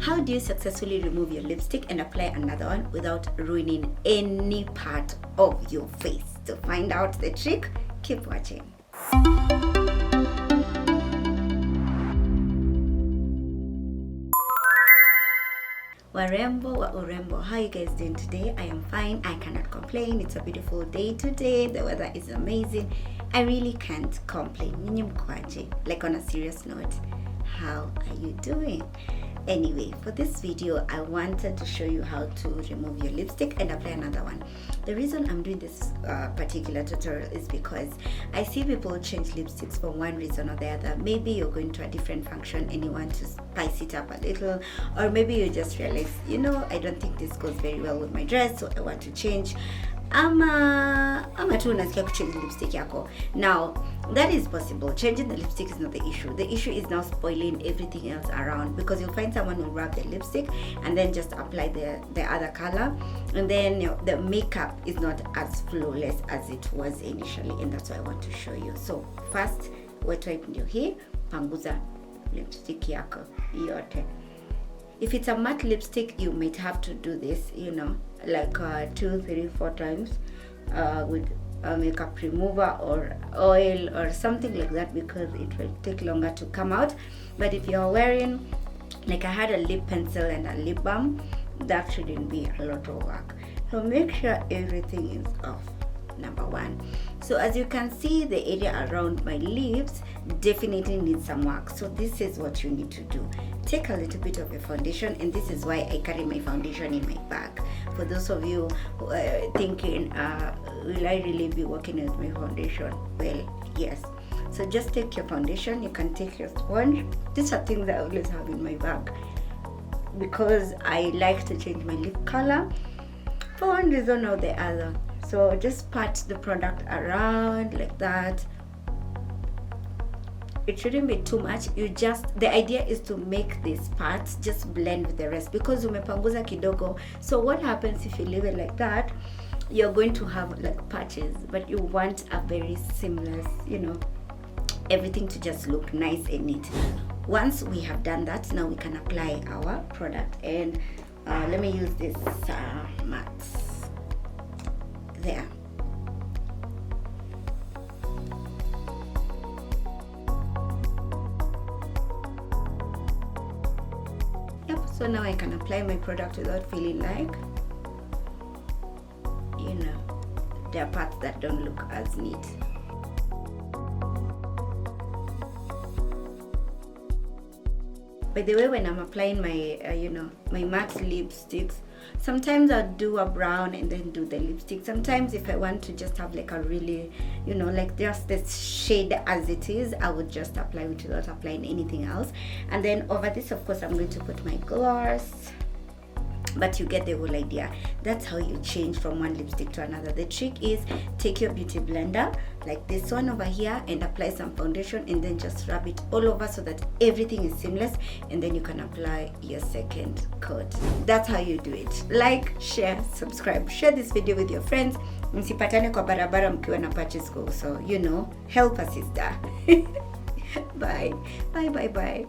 How do you successfully remove your lipstick and apply another one without ruining any part of your face? To find out the trick, keep watching. Urembo, how you guys doing today? I am fine. I cannot complain. It's a beautiful day today. The weather is amazing. I really can't complain. Like, on a serious note, how are you doing? Anyway, for this video, I wanted to show you how to remove your lipstick and apply another one. The reason I'm doing this particular tutorial is because I see people change lipsticks for one reason or the other. Maybe you're going to a different function and you want to spice it up a little, or maybe you just realize, I don't think this goes very well with my dress, so I want to change. Ama tu unasikia kuchange lipstick yako. Now, that is possible. Changing the lipstick is not the issue. The issue is now spoiling everything else around, because you'll find someone will rub the lipstick and then just apply the other color, and then the makeup is not as flawless as it was initially, and that's what I want to show you. So first, wet wipe ndio hii, panguza lipstick yako yote. If it's a matte lipstick, you might have to do this, like 2, 3, 4 times with a makeup remover or oil or something like that, because it will take longer to come out. But if you're wearing, like I had a lip pencil and a lip balm, that shouldn't be a lot of work. So make sure everything is off, number one. So as you can see, the area around my lips definitely needs some work. So this is what you need to do. Take a little bit of your foundation, and this is why I carry my foundation in my bag. For those of you who are thinking, will I really be working with my foundation? Well, yes. So just take your foundation. You can take your sponge. These are things I always have in my bag, because I like to change my lip color for one reason or the other. So just pat the product around like that. It shouldn't be too much. The idea is to make these parts just blend with the rest, because umepanguza kidogo. So what happens if you leave it like that? You're going to have like patches, but you want a very seamless, everything to just look nice and neat. Once we have done that, now we can apply our product. And let me use this matte. There. Yep, so now I can apply my product without feeling like, there are parts that don't look as neat. By the way, when I'm applying my, my matte lipsticks, sometimes I'll do a brown and then do the lipstick. Sometimes if I want to just have like a really, like just this shade as it is, I would just apply it without applying anything else. And then over this, of course, I'm going to put my gloss. But you get the whole idea. That's how you change from one lipstick to another. The trick is take your beauty blender, like this one over here, and apply some foundation, and then just rub it all over so that everything is seamless, and then you can apply your second coat. That's how you do it. Like, share, subscribe. Share this video with your friends. Msipatane kwa barabara mkiwa na patches go. So, help a sister. Bye. Bye, bye, bye.